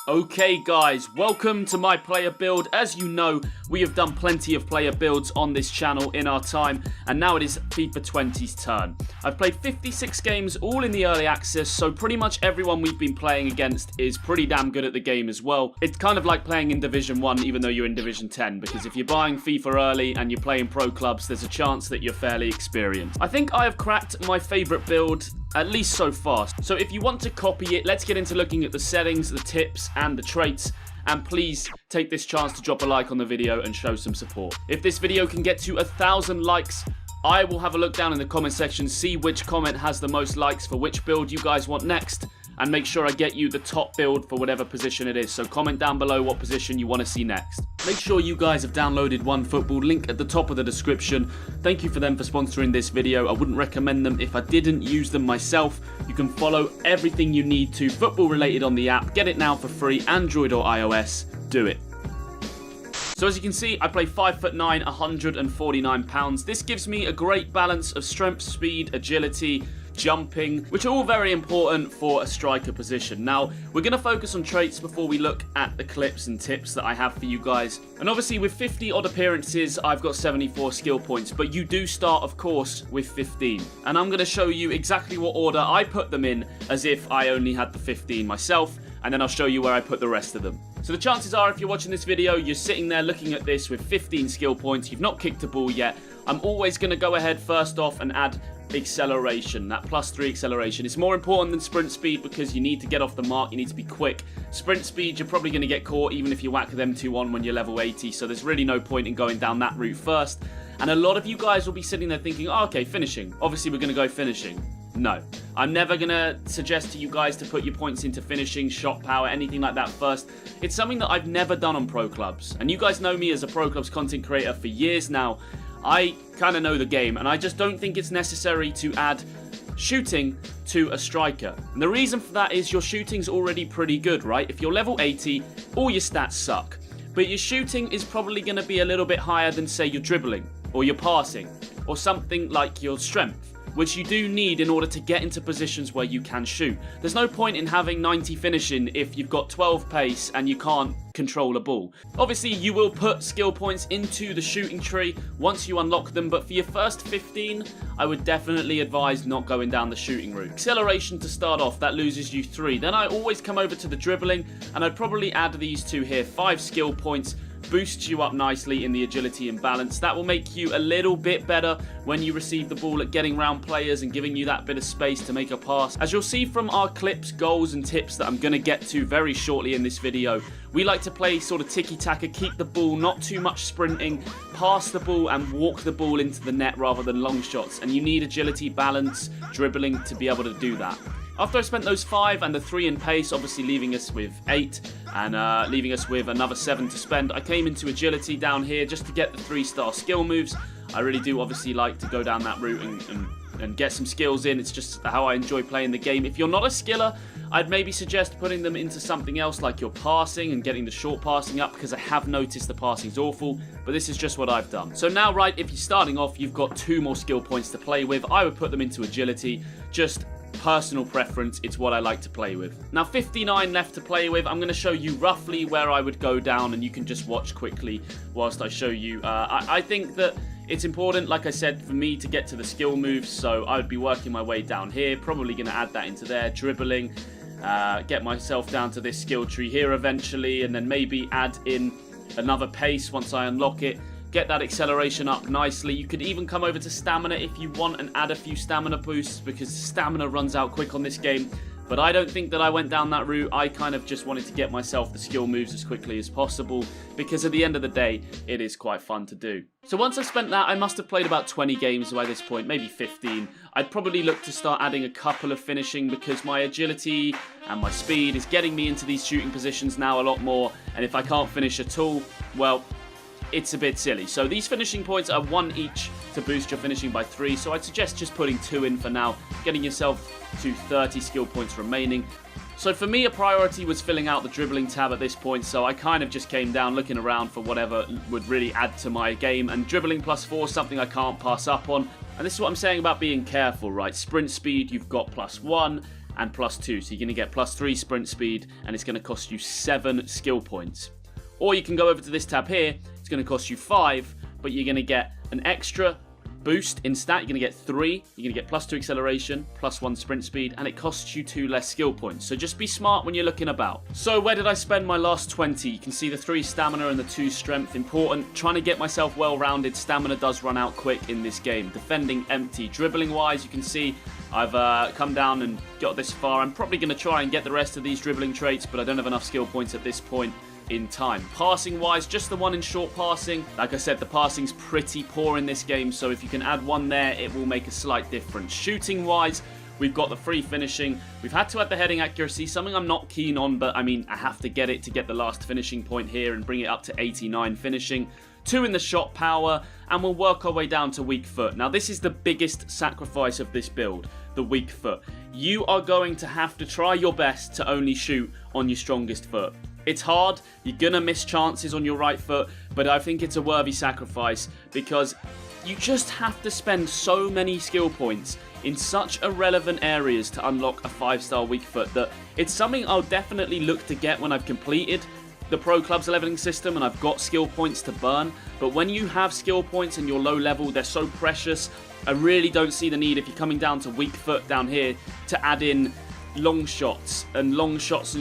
Okay guys, welcome to my player build. As you know, we have done plenty of player builds on this channel in our time, and now it is FIFA 20's turn. I've played 56 games, all in the early access, so pretty much everyone we've been playing against is pretty damn good at the game as well. It's kind of like playing in Division 1 even though you're in Division 10, because if you're buying FIFA early and you're playing pro clubs, there's a chance that you're fairly experienced. I think I have cracked my favourite build, at least so far. So if you want to copy it, let's get into looking at the settings, the tips, and the traits. And please take this chance to drop a like on the video and show some support. If this video can get to 1,000 likes, I will have a look down in the comment section, see which comment has the most likes for which build you guys want next, and make sure I get you the top build for whatever position it is. So comment down below what position you want to see next. Make sure you guys have downloaded OneFootball, link at the top of the description. Thank you for them for sponsoring this video. I wouldn't recommend them if I didn't use them myself. You can follow everything you need to football related on the app. Get it now for free, Android or iOS. Do it. So as you can see, I play 5'9", 149 pounds. This gives me a great balance of strength, speed, agility, jumping, which are all very important for a striker position. Now, we're going to focus on traits before we look at the clips and tips that I have for you guys. And obviously with 50 odd appearances, I've got 74 skill points, but you do start, of course, with 15. And I'm going to show you exactly what order I put them in, as if I only had the 15 myself, and then I'll show you where I put the rest of them. So the chances are, if you're watching this video, you're sitting there looking at this with 15 skill points, you've not kicked a ball yet. I'm always going to go ahead first off and add acceleration, that +3 acceleration. It's more important than sprint speed because you need to get off the mark, you need to be quick. Sprint speed, you're probably going to get caught even if you whack them 2 on when you're level 80, so there's really no point in going down that route first. And a lot of you guys will be sitting there thinking, oh, okay, finishing. Obviously, we're going to go finishing. No. I'm never going to suggest to you guys to put your points into finishing, shot power, anything like that first. It's something that I've never done on pro clubs. And you guys know me as a pro clubs content creator for years now. I kind of know the game, and I just don't think it's necessary to add shooting to a striker. And the reason for that is your shooting's already pretty good, right? If you're level 80, all your stats suck. But your shooting is probably going to be a little bit higher than, say, your dribbling, or your passing, or something like your strength, which you do need in order to get into positions where you can shoot. There's no point in having 90 finishing if you've got 12 pace and you can't control a ball. Obviously, you will put skill points into the shooting tree once you unlock them, but for your first 15, I would definitely advise not going down the shooting route. Acceleration to start off, that loses you 3. Then I always come over to the dribbling, and I'd probably add these 2 here, 5 skill points, boosts you up nicely in the agility and balance. That will make you a little bit better when you receive the ball at getting round players and giving you that bit of space to make a pass. As you'll see from our clips, goals and tips that I'm going to get to very shortly in this video, we like to play sort of tiki-taka, keep the ball, not too much sprinting, pass the ball and walk the ball into the net rather than long shots. And you need agility, balance, dribbling to be able to do that. After I spent those 5 and the 3 in pace, obviously leaving us with 8 and leaving us with another 7 to spend, I came into agility down here just to get the 3-star skill moves. I really do obviously like to go down that route and get some skills in. It's just how I enjoy playing the game. If you're not a skiller, I'd maybe suggest putting them into something else like your passing and getting the short passing up, because I have noticed the passing's awful, but this is just what I've done. So now, right, if you're starting off, you've got 2 more skill points to play with. I would put them into agility, just personal preference, it's what I like to play with. Now 59 left to play with. I'm going to show you roughly where I would go down, and you can just watch quickly whilst I show you. I think that it's important, like I said, for me to get to the skill moves, so I would be working my way down here, probably going to add that into there, dribbling, get myself down to this skill tree here eventually, and then maybe add in another pace once I unlock it. Get that acceleration up nicely. You could even come over to stamina if you want and add a few stamina boosts, because stamina runs out quick on this game. But I don't think that I went down that route. I kind of just wanted to get myself the skill moves as quickly as possible, because at the end of the day, it is quite fun to do. So once I spent that, I must have played about 20 games by this point, maybe 15. I'd probably look to start adding a couple of finishing, because my agility and my speed is getting me into these shooting positions now a lot more. And if I can't finish at all, well, it's a bit silly. So these finishing points are 1 each to boost your finishing by 3. So I'd suggest just putting 2 in for now, getting yourself to 30 skill points remaining. So for me, a priority was filling out the dribbling tab at this point, so I kind of just came down looking around for whatever would really add to my game, and dribbling +4 is something I can't pass up on. And this is what I'm saying about being careful, right? Sprint speed, you've got +1. and +2. So you're going to get +3 sprint speed, and it's going to cost you 7 skill points. Or you can go over to this tab here. It's going to cost you 5, but you're going to get an extra boost in stat. You're going to get 3. You're going to get +2 acceleration, +1 sprint speed, and it costs you 2 less skill points. So just be smart when you're looking about. So where did I spend my last 20? You can see the 3 stamina and the 2 strength. Important. Trying to get myself well-rounded. Stamina does run out quick in this game. Defending empty. Dribbling-wise, you can see I've come down and got this far. I'm probably going to try and get the rest of these dribbling traits, but I don't have enough skill points at this point in time. Passing wise, just the 1 in short passing. Like I said, the passing's pretty poor in this game, so if you can add 1 there, it will make a slight difference. Shooting wise, we've got the free finishing. We've had to add the heading accuracy, something I'm not keen on, but I mean, I have to get it to get the last finishing point here and bring it up to 89 finishing. 2 in the shot power, and we'll work our way down to weak foot. Now, this is the biggest sacrifice of this build, the weak foot. You are going to have to try your best to only shoot on your strongest foot. It's hard, you're going to miss chances on your right foot, but I think it's a worthy sacrifice because you just have to spend so many skill points in such irrelevant areas to unlock a 5-star weak foot that it's something I'll definitely look to get when I've completed the Pro Clubs leveling system and I've got skill points to burn. But when you have skill points and you're low level, they're so precious. I really don't see the need, if you're coming down to weak foot down here, to add in long shots and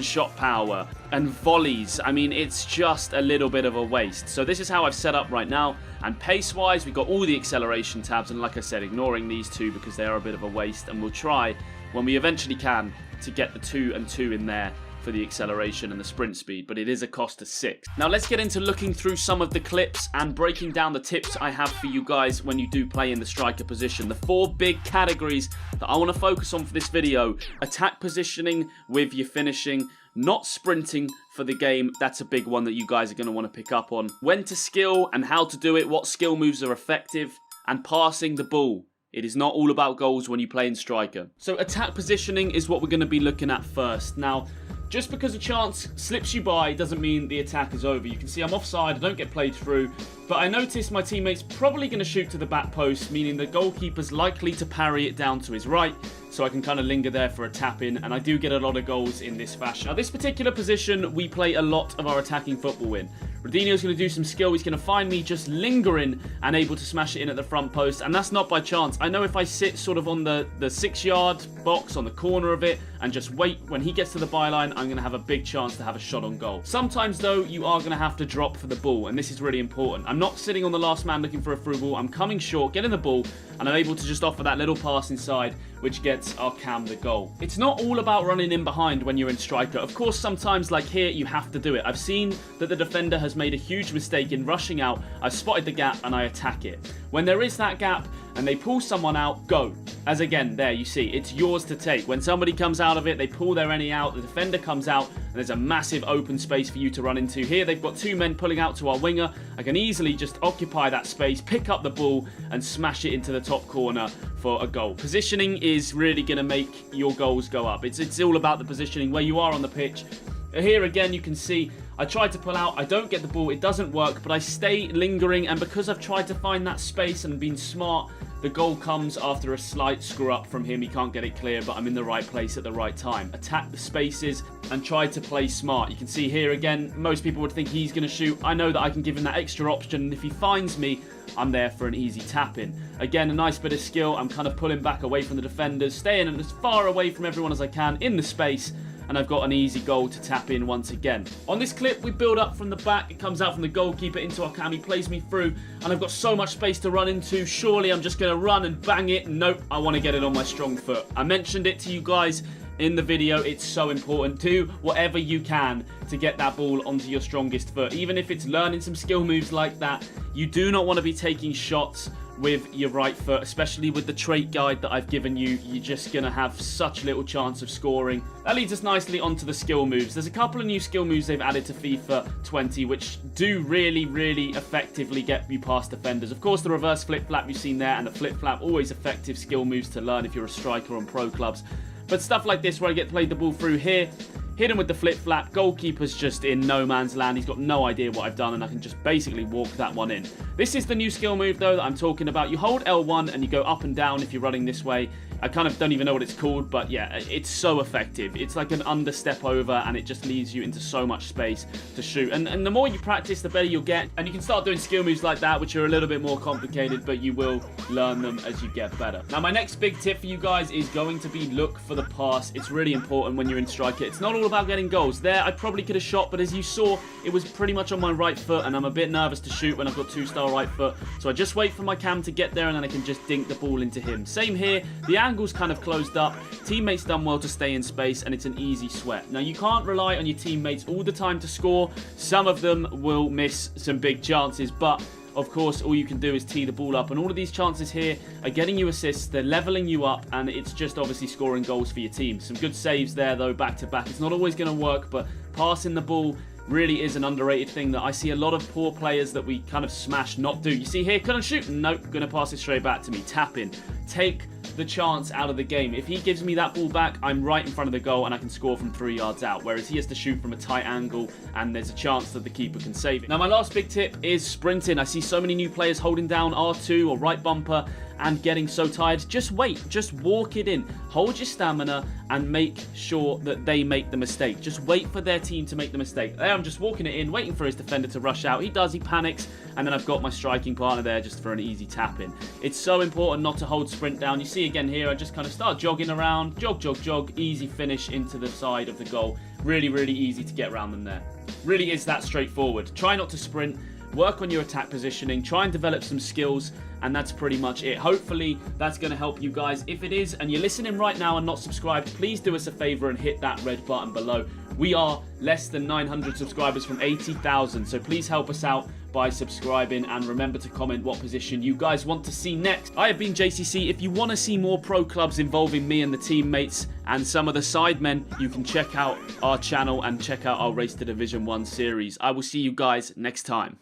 shot power and volleys. I mean, it's just a little bit of a waste. So this is how I've set up right now. And pace wise, we've got all the acceleration tabs, and like I said, ignoring these 2 because they are a bit of a waste, and we'll try when we eventually can to get the 2 and 2 in there for the acceleration and the sprint speed, but it is a cost of 6. Now let's get into looking through some of the clips and breaking down the tips I have for you guys when you do play in the striker position. The 4 big categories that I want to focus on for this video: attack positioning with your finishing, not sprinting for the game. That's a big one that you guys are going to want to pick up on. When to skill and how to do it, what skill moves are effective, and passing the ball. It is not all about goals when you play in striker. So attack positioning is what we're going to be looking at first. Now, just because a chance slips you by doesn't mean the attack is over. You can see I'm offside, I don't get played through, but I notice my teammate's probably going to shoot to the back post, meaning the goalkeeper's likely to parry it down to his right, so I can kind of linger there for a tap in, and I do get a lot of goals in this fashion. Now, this particular position, we play a lot of our attacking football in. Rodinho's going to do some skill. He's going to find me just lingering and able to smash it in at the front post, and that's not by chance. I know if I sit sort of on the 6-yard box on the corner of it and just wait, when he gets to the byline, I'm going to have a big chance to have a shot on goal. Sometimes, though, you are going to have to drop for the ball, and this is really important. I'm not sitting on the last man looking for a through ball. I'm coming short, getting the ball, and I'm able to just offer that little pass inside, which gets our cam the goal. It's not all about running in behind when you're in striker. Of course, sometimes, like here, you have to do it. I've seen that the defender has made a huge mistake in rushing out. I've spotted the gap and I attack it. When there is that gap and they pull someone out, go. As again, there you see, it's yours to take. When somebody comes out of it, they pull their any out, the defender comes out, and there's a massive open space for you to run into. Here, they've got 2 men pulling out to our winger. I can easily just occupy that space, pick up the ball, and smash it into the top corner for a goal. Positioning is really going to make your goals go up. It's all about the positioning, where you are on the pitch. Here again, you can see I tried to pull out, I don't get the ball, it doesn't work, but I stay lingering, and because I've tried to find that space and been smart, the goal comes after a slight screw up from him. He can't get it clear, but I'm in the right place at the right time. Attack the spaces and try to play smart. You can see here again, most people would think he's going to shoot. I know that I can give him that extra option, and if he finds me, I'm there for an easy tap-in. Again, a nice bit of skill. I'm kind of pulling back away from the defenders, staying as far away from everyone as I can in the space, and I've got an easy goal to tap in once again. On this clip, we build up from the back. It comes out from the goalkeeper into our cam. He plays me through, and I've got so much space to run into. Surely I'm just going to run and bang it. Nope, I want to get it on my strong foot. I mentioned it to you guys in the video. It's so important. Do whatever you can to get that ball onto your strongest foot. Even if it's learning some skill moves like that, you do not want to be taking shots with your right foot, especially with the trait guide that I've given you. You're just going to have such little chance of scoring. That leads us nicely onto the skill moves. There's a couple of new skill moves they've added to FIFA 20, which do really, really effectively get you past defenders. Of course, the reverse flip-flap you've seen there, and the flip-flap, always effective skill moves to learn if you're a striker on pro clubs. But stuff like this, where I get played the ball through here, hit him with the flip-flap, goalkeeper's just in no man's land. He's got no idea what I've done, and I can just basically walk that one in. This is the new skill move, though, that I'm talking about. You hold L1 and you go up and down if you're running this way. I kind of don't even know what it's called, but yeah, it's so effective. It's like an understep over, and it just leaves you into so much space to shoot. And the more you practice, the better you'll get. And you can start doing skill moves like that, which are a little bit more complicated, but you will learn them as you get better. Now, my next big tip for you guys is going to be look for the pass. It's really important when you're in striker. It's not all about getting goals. There, I probably could have shot, but as you saw, it was pretty much on my right foot, and I'm a bit nervous to shoot when I've got 2-star right foot. So I just wait for my cam to get there, and then I can just dink the ball into him. Same here. The angle's kind of closed up. Teammates done well to stay in space, and it's an easy sweat. Now, you can't rely on your teammates all the time to score. Some of them will miss some big chances, but of course, all you can do is tee the ball up, and all of these chances here are getting you assists, they're leveling you up, and it's just obviously scoring goals for your team. Some good saves there, though, back to back. It's not always going to work, but passing the ball really is an underrated thing that I see a lot of poor players that we kind of smash not do. You see here, couldn't shoot? Nope, going to pass it straight back to me. Tap in. Take the chance out of the game. If he gives me that ball back, I'm right in front of the goal and I can score from 3 yards out, whereas he has to shoot from a tight angle and there's a chance that the keeper can save it. Now, my last big tip is sprinting. I see so many new players holding down R2 or right bumper and getting so tired. Just wait. Just walk it in. Hold your stamina and make sure that they make the mistake. Just wait for their team to make the mistake. There, I'm just walking it in, waiting for his defender to rush out. He does, he panics, and then I've got my striking partner there just for an easy tap in. It's so important not to hold sprint down. You see again here, I just kind of start jogging around, jog, jog, jog, easy finish into the side of the goal. Really, really easy to get around them there. Really is that straightforward. Try not to sprint. Work on your attack positioning, try and develop some skills, and that's pretty much it. Hopefully, that's going to help you guys. If it is, and you're listening right now and not subscribed, please do us a favor and hit that red button below. We are less than 900 subscribers from 80,000, so please help us out by subscribing, and remember to comment what position you guys want to see next. I have been JCC. If you want to see more pro clubs involving me and the teammates and some of the sidemen, you can check out our channel and check out our Race to Division 1 series. I will see you guys next time.